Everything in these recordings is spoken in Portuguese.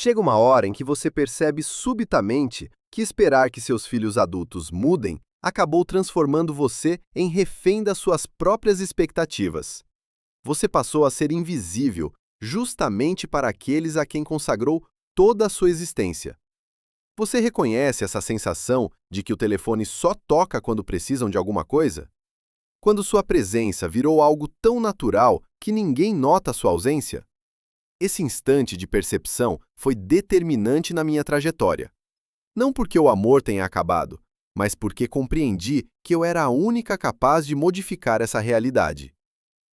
Chega uma hora em que você percebe subitamente que esperar que seus filhos adultos mudem acabou transformando você em refém das suas próprias expectativas. Você passou a ser invisível justamente para aqueles a quem consagrou toda a sua existência. Você reconhece essa sensação de que o telefone só toca quando precisam de alguma coisa? Quando sua presença virou algo tão natural que ninguém nota sua ausência? Esse instante de percepção foi determinante na minha trajetória. Não porque o amor tenha acabado, mas porque compreendi que eu era a única capaz de modificar essa realidade.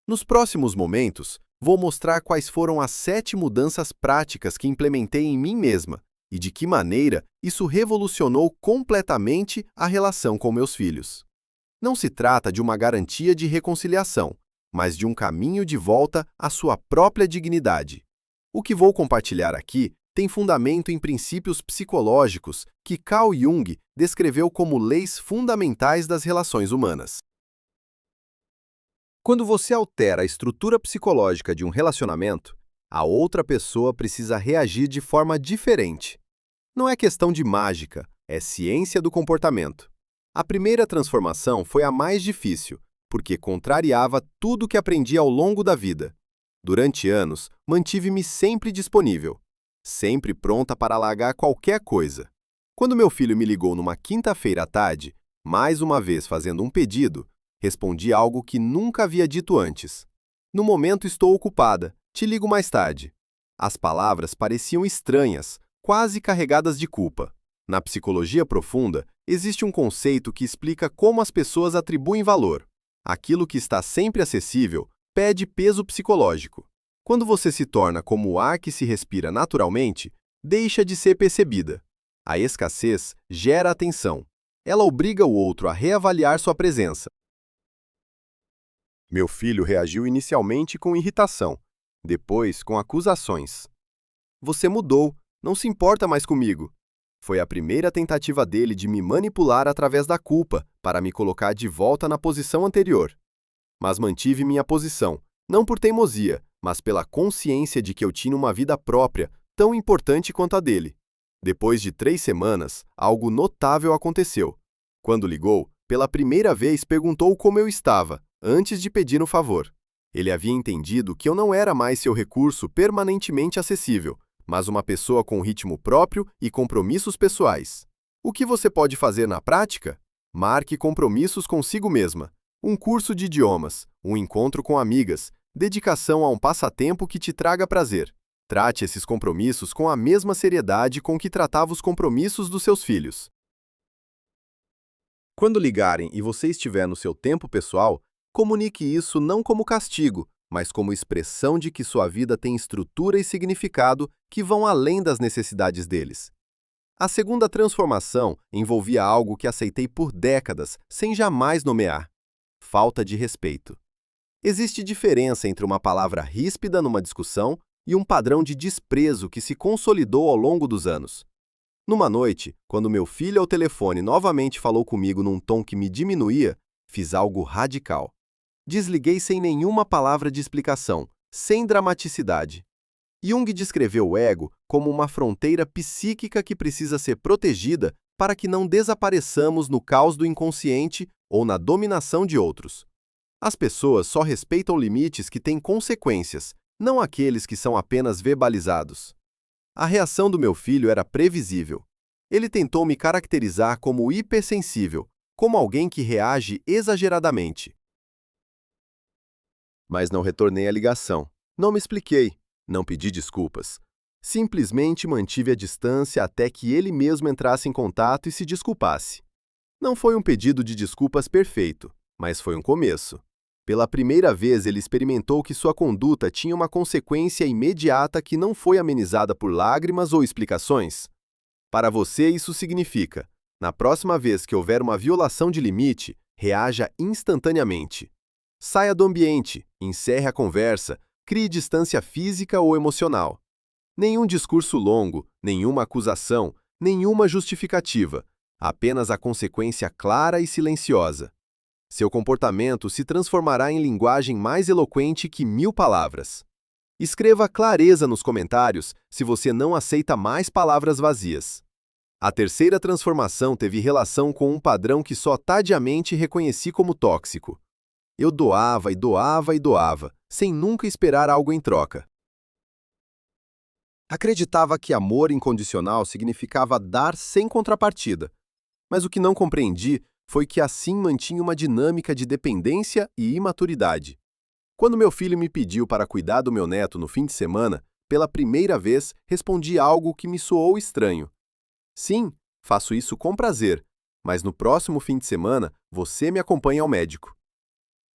Nos próximos momentos, vou mostrar quais foram as 7 mudanças práticas que implementei em mim mesma e de que maneira isso revolucionou completamente a relação com meus filhos. Não se trata de uma garantia de reconciliação, mas de um caminho de volta à sua própria dignidade. O que vou compartilhar aqui tem fundamento em princípios psicológicos que Carl Jung descreveu como leis fundamentais das relações humanas. Quando você altera a estrutura psicológica de um relacionamento, a outra pessoa precisa reagir de forma diferente. Não é questão de mágica, é ciência do comportamento. A primeira transformação foi a mais difícil, porque contrariava tudo que aprendi ao longo da vida. Durante anos, mantive-me sempre disponível, sempre pronta para largar qualquer coisa. Quando meu filho me ligou numa quinta-feira à tarde, mais uma vez fazendo um pedido, respondi algo que nunca havia dito antes. No momento estou ocupada, te ligo mais tarde. As palavras pareciam estranhas, quase carregadas de culpa. Na psicologia profunda, existe um conceito que explica como as pessoas atribuem valor. Aquilo que está sempre acessível pede peso psicológico. Quando você se torna como o ar que se respira naturalmente, deixa de ser percebida. A escassez gera atenção. Ela obriga o outro a reavaliar sua presença. Meu filho reagiu inicialmente com irritação, depois com acusações. Você mudou, não se importa mais comigo. Foi a primeira tentativa dele de me manipular através da culpa para me colocar de volta na posição anterior. Mas mantive minha posição, não por teimosia, mas pela consciência de que eu tinha uma vida própria, tão importante quanto a dele. Depois de 3 semanas, algo notável aconteceu. Quando ligou, pela primeira vez perguntou como eu estava, antes de pedir um favor. Ele havia entendido que eu não era mais seu recurso permanentemente acessível, mas uma pessoa com ritmo próprio e compromissos pessoais. O que você pode fazer na prática? Marque compromissos consigo mesma. Um curso de idiomas, um encontro com amigas, dedicação a um passatempo que te traga prazer. Trate esses compromissos com a mesma seriedade com que tratava os compromissos dos seus filhos. Quando ligarem e você estiver no seu tempo pessoal, comunique isso não como castigo, mas como expressão de que sua vida tem estrutura e significado que vão além das necessidades deles. A segunda transformação envolvia algo que aceitei por décadas, sem jamais nomear: falta de respeito. Existe diferença entre uma palavra ríspida numa discussão e um padrão de desprezo que se consolidou ao longo dos anos. Numa noite, quando meu filho ao telefone novamente falou comigo num tom que me diminuía, fiz algo radical. Desliguei sem nenhuma palavra de explicação, sem dramaticidade. Jung descreveu o ego como uma fronteira psíquica que precisa ser protegida para que não desapareçamos no caos do inconsciente ou na dominação de outros. As pessoas só respeitam limites que têm consequências, não aqueles que são apenas verbalizados. A reação do meu filho era previsível. Ele tentou me caracterizar como hipersensível, como alguém que reage exageradamente. Mas não retornei a ligação. Não me expliquei. Não pedi desculpas. Simplesmente mantive a distância até que ele mesmo entrasse em contato e se desculpasse. Não foi um pedido de desculpas perfeito, mas foi um começo. Pela primeira vez, ele experimentou que sua conduta tinha uma consequência imediata que não foi amenizada por lágrimas ou explicações. Para você, isso significa: na próxima vez que houver uma violação de limite, reaja instantaneamente. Saia do ambiente, encerre a conversa, crie distância física ou emocional. Nenhum discurso longo, nenhuma acusação, nenhuma justificativa, apenas a consequência clara e silenciosa. Seu comportamento se transformará em linguagem mais eloquente que 1000 palavras. Escreva clareza nos comentários se você não aceita mais palavras vazias. A terceira transformação teve relação com um padrão que só tardiamente reconheci como tóxico. Eu doava e doava e doava, sem nunca esperar algo em troca. Acreditava que amor incondicional significava dar sem contrapartida, mas o que não compreendi foi que assim mantinha uma dinâmica de dependência e imaturidade. Quando meu filho me pediu para cuidar do meu neto no fim de semana, pela primeira vez respondi algo que me soou estranho. Sim, faço isso com prazer, mas no próximo fim de semana você me acompanha ao médico.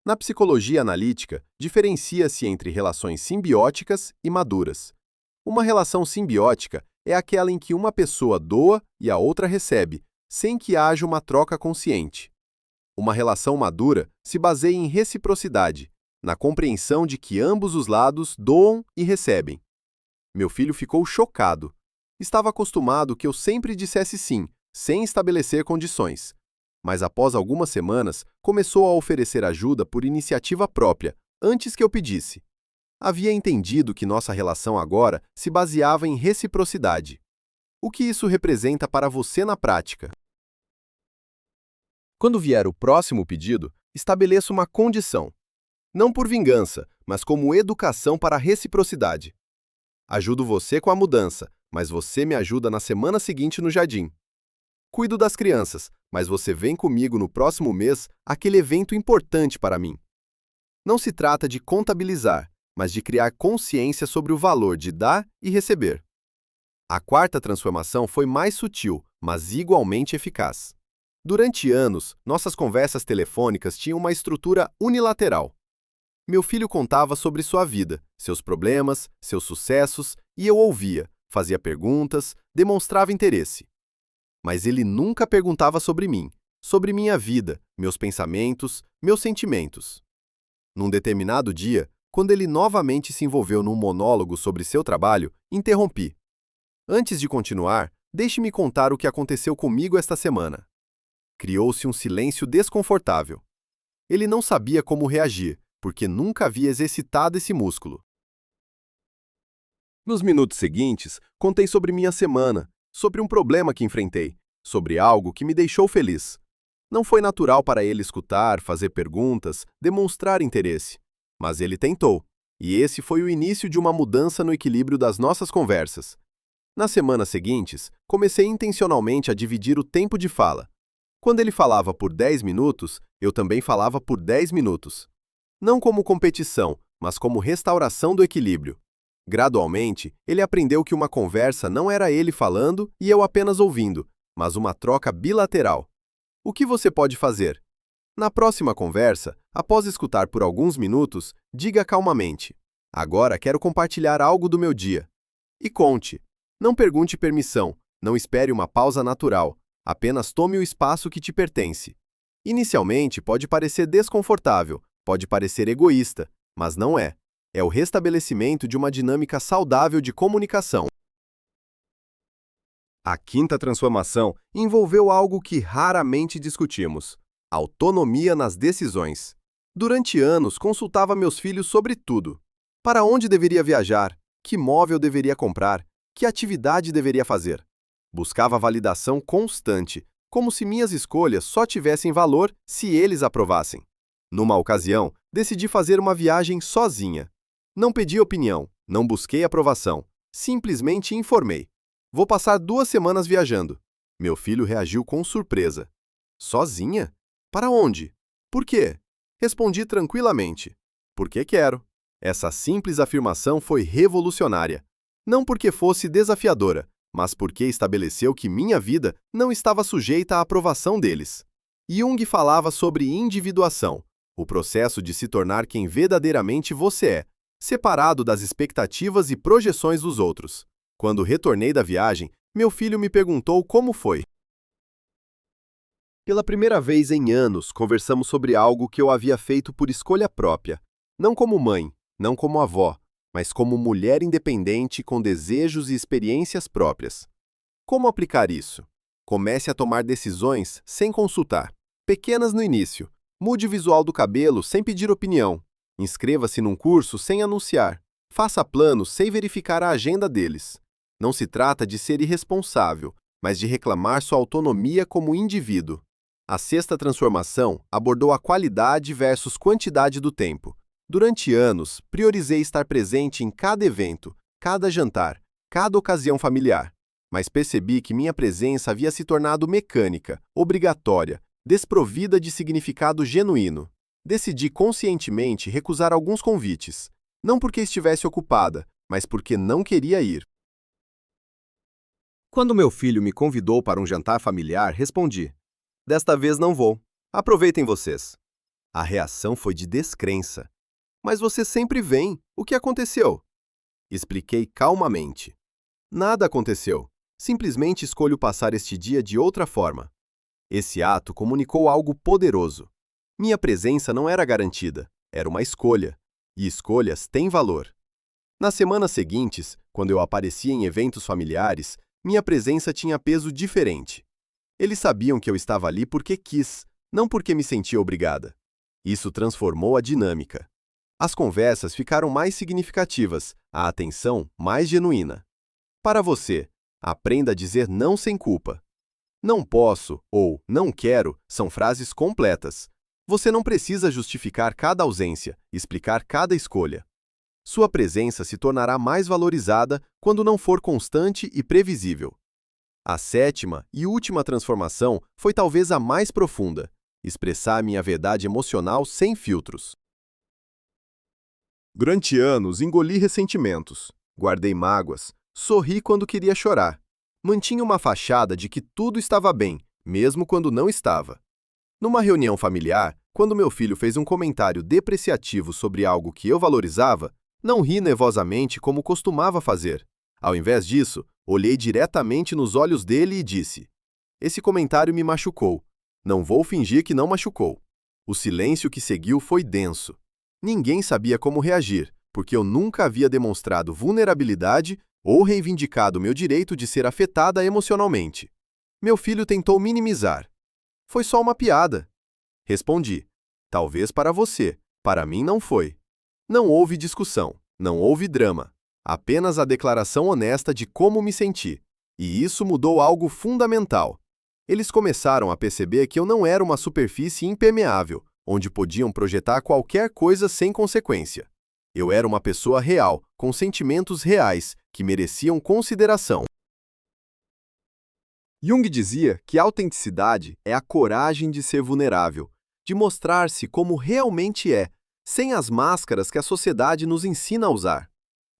Na psicologia analítica, diferencia-se entre relações simbióticas e maduras. Uma relação simbiótica é aquela em que uma pessoa doa e a outra recebe, sem que haja uma troca consciente. Uma relação madura se baseia em reciprocidade, na compreensão de que ambos os lados doam e recebem. Meu filho ficou chocado. Estava acostumado que eu sempre dissesse sim, sem estabelecer condições. Mas após algumas semanas, começou a oferecer ajuda por iniciativa própria, antes que eu pedisse. Havia entendido que nossa relação agora se baseava em reciprocidade. O que isso representa para você na prática? Quando vier o próximo pedido, estabeleça uma condição. Não por vingança, mas como educação para a reciprocidade. Ajudo você com a mudança, mas você me ajuda na semana seguinte no jardim. Cuido das crianças, mas você vem comigo no próximo mês àquele evento importante para mim. Não se trata de contabilizar, mas de criar consciência sobre o valor de dar e receber. A quarta transformação foi mais sutil, mas igualmente eficaz. Durante anos, nossas conversas telefônicas tinham uma estrutura unilateral. Meu filho contava sobre sua vida, seus problemas, seus sucessos, e eu ouvia, fazia perguntas, demonstrava interesse. Mas ele nunca perguntava sobre mim, sobre minha vida, meus pensamentos, meus sentimentos. Num determinado dia, quando ele novamente se envolveu num monólogo sobre seu trabalho, interrompi. Antes de continuar, deixe-me contar o que aconteceu comigo esta semana. Criou-se um silêncio desconfortável. Ele não sabia como reagir, porque nunca havia exercitado esse músculo. Nos minutos seguintes, contei sobre minha semana, sobre um problema que enfrentei, sobre algo que me deixou feliz. Não foi natural para ele escutar, fazer perguntas, demonstrar interesse. Mas ele tentou, e esse foi o início de uma mudança no equilíbrio das nossas conversas. Nas semanas seguintes, comecei intencionalmente a dividir o tempo de fala. Quando ele falava por 10 minutos, eu também falava por 10 minutos. Não como competição, mas como restauração do equilíbrio. Gradualmente, ele aprendeu que uma conversa não era ele falando e eu apenas ouvindo, mas uma troca bilateral. O que você pode fazer? Na próxima conversa, após escutar por alguns minutos, diga calmamente: agora quero compartilhar algo do meu dia. E conte. Não pergunte permissão, não espere uma pausa natural, apenas tome o espaço que te pertence. Inicialmente pode parecer desconfortável, pode parecer egoísta, mas não é. É o restabelecimento de uma dinâmica saudável de comunicação. A quinta transformação envolveu algo que raramente discutimos: autonomia nas decisões. Durante anos, consultava meus filhos sobre tudo. Para onde deveria viajar? Que móvel deveria comprar? Que atividade deveria fazer? Buscava validação constante, como se minhas escolhas só tivessem valor se eles aprovassem. Numa ocasião, decidi fazer uma viagem sozinha. Não pedi opinião, não busquei aprovação, simplesmente informei. Vou passar 2 semanas viajando. Meu filho reagiu com surpresa. Sozinha? Para onde? Por quê? Respondi tranquilamente. Porque quero. Essa simples afirmação foi revolucionária. Não porque fosse desafiadora, mas porque estabeleceu que minha vida não estava sujeita à aprovação deles. Jung falava sobre individuação, o processo de se tornar quem verdadeiramente você é, separado das expectativas e projeções dos outros. Quando retornei da viagem, meu filho me perguntou como foi. Pela primeira vez em anos, conversamos sobre algo que eu havia feito por escolha própria, não como mãe, não como avó, mas como mulher independente com desejos e experiências próprias. Como aplicar isso? Comece a tomar decisões sem consultar. Pequenas no início. Mude o visual do cabelo sem pedir opinião. Inscreva-se num curso sem anunciar. Faça planos sem verificar a agenda deles. Não se trata de ser irresponsável, mas de reclamar sua autonomia como indivíduo. A sexta transformação abordou a qualidade versus quantidade do tempo. Durante anos, priorizei estar presente em cada evento, cada jantar, cada ocasião familiar. Mas percebi que minha presença havia se tornado mecânica, obrigatória, desprovida de significado genuíno. Decidi conscientemente recusar alguns convites, não porque estivesse ocupada, mas porque não queria ir. Quando meu filho me convidou para um jantar familiar, respondi: "Desta vez não vou. Aproveitem vocês." A reação foi de descrença. "Mas você sempre vem. O que aconteceu?" Expliquei calmamente. "Nada aconteceu. Simplesmente escolho passar este dia de outra forma." Esse ato comunicou algo poderoso. Minha presença não era garantida, era uma escolha. E escolhas têm valor. Nas semanas seguintes, quando eu aparecia em eventos familiares, minha presença tinha peso diferente. Eles sabiam que eu estava ali porque quis, não porque me sentia obrigada. Isso transformou a dinâmica. As conversas ficaram mais significativas, a atenção mais genuína. Para você, aprenda a dizer não sem culpa. Não posso ou não quero são frases completas. Você não precisa justificar cada ausência, explicar cada escolha. Sua presença se tornará mais valorizada quando não for constante e previsível. A sétima e última transformação foi talvez a mais profunda: expressar minha verdade emocional sem filtros. Durante anos, engoli ressentimentos, guardei mágoas, sorri quando queria chorar. Mantinha uma fachada de que tudo estava bem, mesmo quando não estava. Numa reunião familiar, quando meu filho fez um comentário depreciativo sobre algo que eu valorizava, não ri nervosamente como costumava fazer. Ao invés disso, olhei diretamente nos olhos dele e disse: "Esse comentário me machucou. Não vou fingir que não machucou." O silêncio que seguiu foi denso. Ninguém sabia como reagir, porque eu nunca havia demonstrado vulnerabilidade ou reivindicado meu direito de ser afetada emocionalmente. Meu filho tentou minimizar. "Foi só uma piada." Respondi: "Talvez para você, para mim não foi." Não houve discussão, não houve drama, apenas a declaração honesta de como me senti. E isso mudou algo fundamental. Eles começaram a perceber que eu não era uma superfície impermeável, onde podiam projetar qualquer coisa sem consequência. Eu era uma pessoa real, com sentimentos reais, que mereciam consideração. Jung dizia que a autenticidade é a coragem de ser vulnerável, de mostrar-se como realmente é, sem as máscaras que a sociedade nos ensina a usar.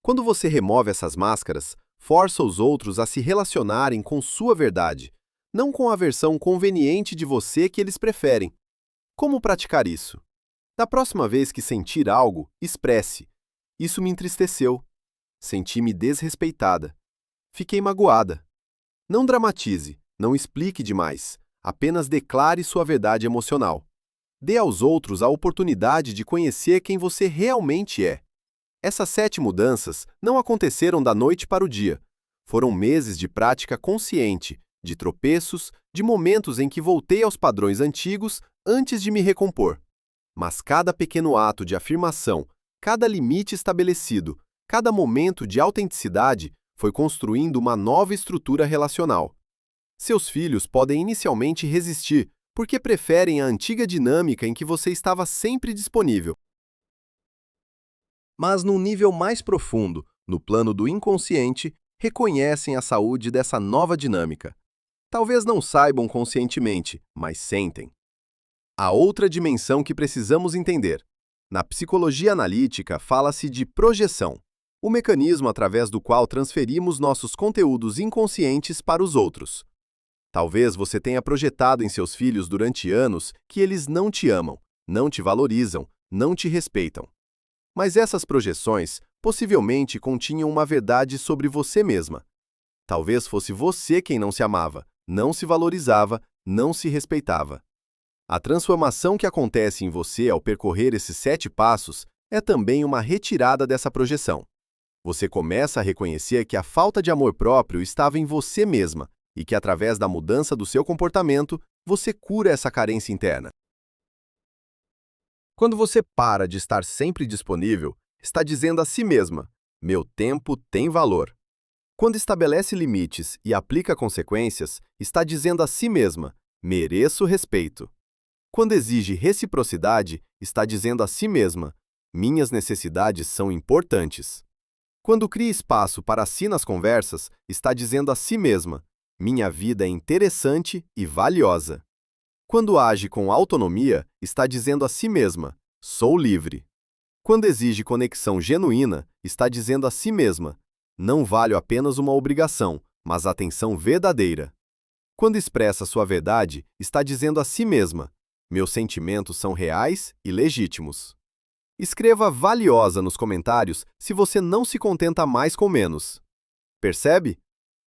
Quando você remove essas máscaras, força os outros a se relacionarem com sua verdade, não com a versão conveniente de você que eles preferem. Como praticar isso? Da próxima vez que sentir algo, expresse: "Isso me entristeceu. Senti-me desrespeitada. Fiquei magoada." Não dramatize, não explique demais, apenas declare sua verdade emocional. Dê aos outros a oportunidade de conhecer quem você realmente é. Essas 7 mudanças não aconteceram da noite para o dia. Foram meses de prática consciente, de tropeços, de momentos em que voltei aos padrões antigos antes de me recompor. Mas cada pequeno ato de afirmação, cada limite estabelecido, cada momento de autenticidade foi construindo uma nova estrutura relacional. Seus filhos podem inicialmente resistir, porque preferem a antiga dinâmica em que você estava sempre disponível. Mas num nível mais profundo, no plano do inconsciente, reconhecem a saúde dessa nova dinâmica. Talvez não saibam conscientemente, mas sentem. A outra dimensão que precisamos entender. Na psicologia analítica, fala-se de projeção, o mecanismo através do qual transferimos nossos conteúdos inconscientes para os outros. Talvez você tenha projetado em seus filhos durante anos que eles não te amam, não te valorizam, não te respeitam. Mas essas projeções possivelmente continham uma verdade sobre você mesma. Talvez fosse você quem não se amava, não se valorizava, não se respeitava. A transformação que acontece em você ao percorrer esses 7 passos é também uma retirada dessa projeção. Você começa a reconhecer que a falta de amor próprio estava em você mesma e que, através da mudança do seu comportamento, você cura essa carência interna. Quando você para de estar sempre disponível, está dizendo a si mesma: Meu tempo tem valor. Quando estabelece limites e aplica consequências, está dizendo a si mesma: mereço respeito. Quando exige reciprocidade, está dizendo a si mesma: minhas necessidades são importantes. Quando cria espaço para si nas conversas, está dizendo a si mesma: minha vida é interessante e valiosa. Quando age com autonomia, está dizendo a si mesma: sou livre. Quando exige conexão genuína, está dizendo a si mesma: não valho apenas uma obrigação, mas atenção verdadeira. Quando expressa sua verdade, está dizendo a si mesma: meus sentimentos são reais e legítimos. Escreva valiosa nos comentários se você não se contenta mais com menos. Percebe?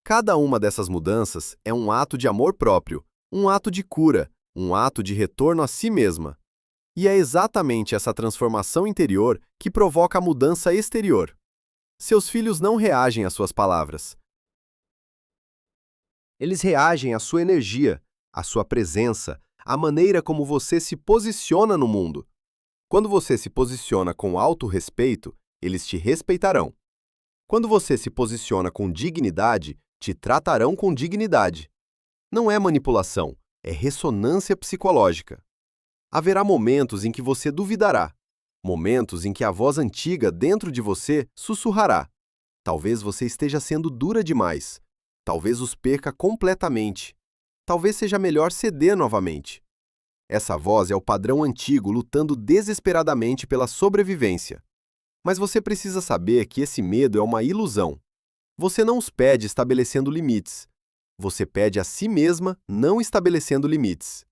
Cada uma dessas mudanças é um ato de amor próprio, um ato de cura, um ato de retorno a si mesma. E é exatamente essa transformação interior que provoca a mudança exterior. Seus filhos não reagem às suas palavras. Eles reagem à sua energia, à sua presença, à maneira como você se posiciona no mundo. Quando você se posiciona com autorrespeito, eles te respeitarão. Quando você se posiciona com dignidade, te tratarão com dignidade. Não é manipulação, é ressonância psicológica. Haverá momentos em que você duvidará, momentos em que a voz antiga dentro de você sussurrará. Talvez você esteja sendo dura demais. Talvez os perca completamente. Talvez seja melhor ceder novamente. Essa voz é o padrão antigo lutando desesperadamente pela sobrevivência. Mas você precisa saber que esse medo é uma ilusão. Você não os pede estabelecendo limites. Você pede a si mesma não estabelecendo limites.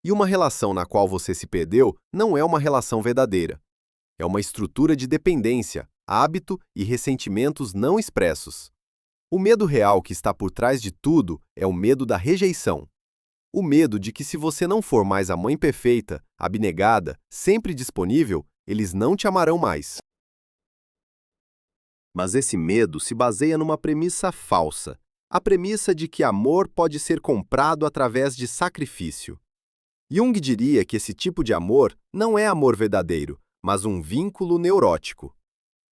E uma relação na qual você se perdeu não é uma relação verdadeira. É uma estrutura de dependência, hábito e ressentimentos não expressos. O medo real que está por trás de tudo é o medo da rejeição. O medo de que se você não for mais a mãe perfeita, abnegada, sempre disponível, eles não te amarão mais. Mas esse medo se baseia numa premissa falsa, a premissa de que amor pode ser comprado através de sacrifício. Jung diria que esse tipo de amor não é amor verdadeiro, mas um vínculo neurótico.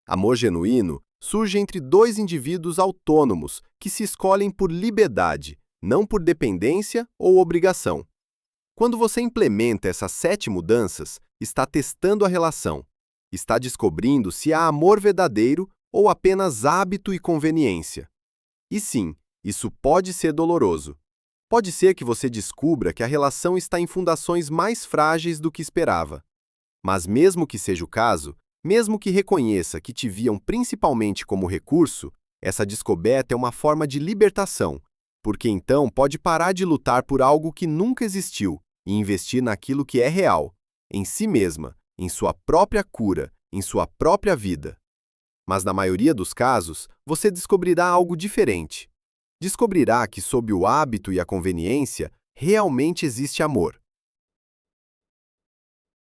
Amor genuíno surge entre dois indivíduos autônomos que se escolhem por liberdade, não por dependência ou obrigação. Quando você implementa essas 7 mudanças, está testando a relação, está descobrindo se há amor verdadeiro ou apenas hábito e conveniência. E sim, isso pode ser doloroso. Pode ser que você descubra que a relação está em fundações mais frágeis do que esperava. Mas mesmo que seja o caso, mesmo que reconheça que te viam principalmente como recurso, essa descoberta é uma forma de libertação, porque então pode parar de lutar por algo que nunca existiu e investir naquilo que é real, em si mesma, em sua própria cura, em sua própria vida. Mas na maioria dos casos, você descobrirá algo diferente. Descobrirá que sob o hábito e a conveniência, realmente existe amor.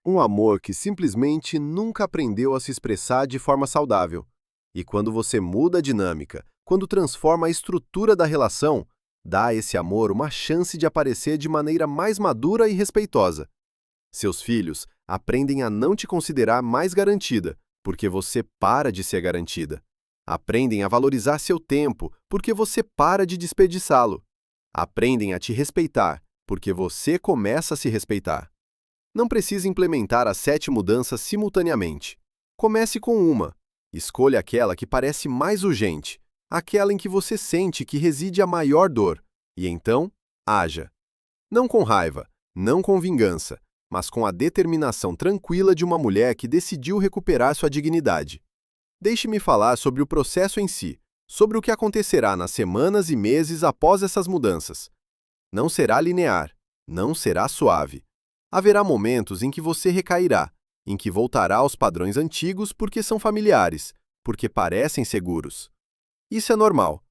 Um amor que simplesmente nunca aprendeu a se expressar de forma saudável. E quando você muda a dinâmica, quando transforma a estrutura da relação, dá a esse amor uma chance de aparecer de maneira mais madura e respeitosa. Seus filhos aprendem a não te considerar mais garantida, porque você para de ser garantida. Aprendem a valorizar seu tempo, porque você para de desperdiçá-lo. Aprendem a te respeitar, porque você começa a se respeitar. Não precisa implementar as 7 mudanças simultaneamente. Comece com uma. Escolha aquela que parece mais urgente, aquela em que você sente que reside a maior dor, e então, haja. Não com raiva, não com vingança, mas com a determinação tranquila de uma mulher que decidiu recuperar sua dignidade. Deixe-me falar sobre o processo em si, sobre o que acontecerá nas semanas e meses após essas mudanças. Não será linear, não será suave. Haverá momentos em que você recairá, em que voltará aos padrões antigos porque são familiares, porque parecem seguros. Isso é normal.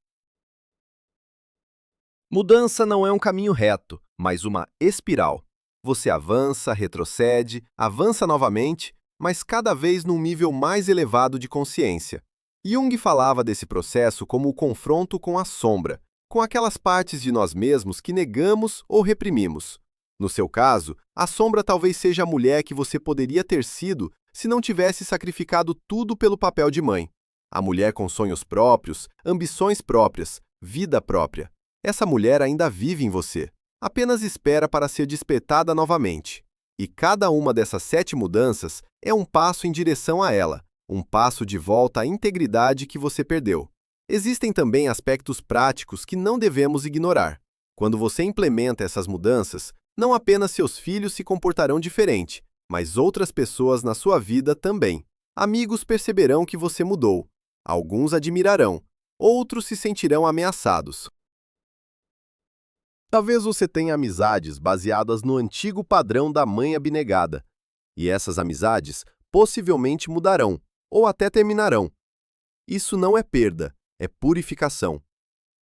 Mudança não é um caminho reto, mas uma espiral. Você avança, retrocede, avança novamente, mas cada vez num nível mais elevado de consciência. Jung falava desse processo como o confronto com a sombra, com aquelas partes de nós mesmos que negamos ou reprimimos. No seu caso, a sombra talvez seja a mulher que você poderia ter sido se não tivesse sacrificado tudo pelo papel de mãe. A mulher com sonhos próprios, ambições próprias, vida própria. Essa mulher ainda vive em você. Apenas espera para ser despertada novamente. E cada uma dessas 7 mudanças é um passo em direção a ela, um passo de volta à integridade que você perdeu. Existem também aspectos práticos que não devemos ignorar. Quando você implementa essas mudanças, não apenas seus filhos se comportarão diferente, mas outras pessoas na sua vida também. Amigos perceberão que você mudou. Alguns admirarão, outros se sentirão ameaçados. Talvez você tenha amizades baseadas no antigo padrão da mãe abnegada, e essas amizades possivelmente mudarão, ou até terminarão. Isso não é perda, é purificação.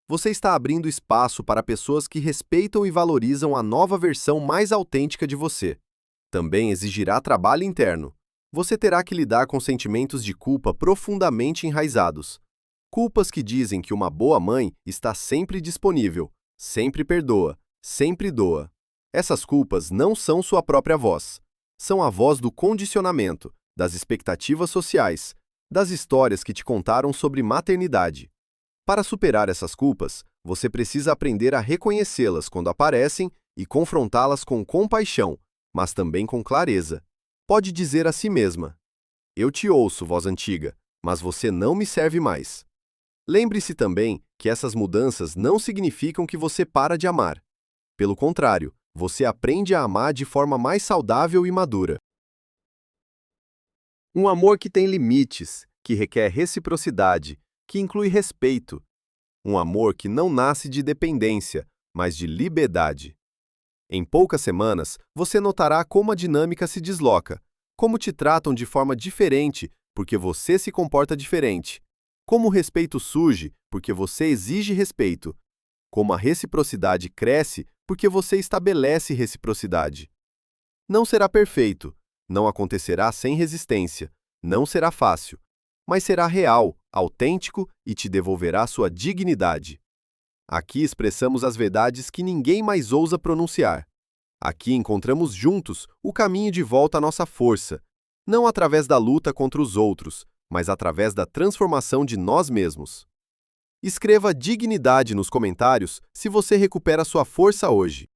Você está abrindo espaço para pessoas que respeitam e valorizam a nova versão mais autêntica de você. Também exigirá trabalho interno. Você terá que lidar com sentimentos de culpa profundamente enraizados. Culpas que dizem que uma boa mãe está sempre disponível, sempre perdoa, sempre doa. Essas culpas não são sua própria voz. São a voz do condicionamento, das expectativas sociais, das histórias que te contaram sobre maternidade. Para superar essas culpas, você precisa aprender a reconhecê-las quando aparecem e confrontá-las com compaixão, mas também com clareza. Pode dizer a si mesma: eu te ouço, voz antiga, mas você não me serve mais. Lembre-se também que essas mudanças não significam que você para de amar. Pelo contrário, você aprende a amar de forma mais saudável e madura. Um amor que tem limites, que requer reciprocidade, que inclui respeito. Um amor que não nasce de dependência, mas de liberdade. Em poucas semanas, você notará como a dinâmica se desloca, como te tratam de forma diferente porque você se comporta diferente, como o respeito surge porque você exige respeito, como a reciprocidade cresce porque você estabelece reciprocidade. Não será perfeito, não acontecerá sem resistência, não será fácil, mas será real, autêntico e te devolverá sua dignidade. Aqui expressamos as verdades que ninguém mais ousa pronunciar. Aqui encontramos juntos o caminho de volta à nossa força, não através da luta contra os outros, mas através da transformação de nós mesmos. Escreva dignidade nos comentários se você recupera sua força hoje.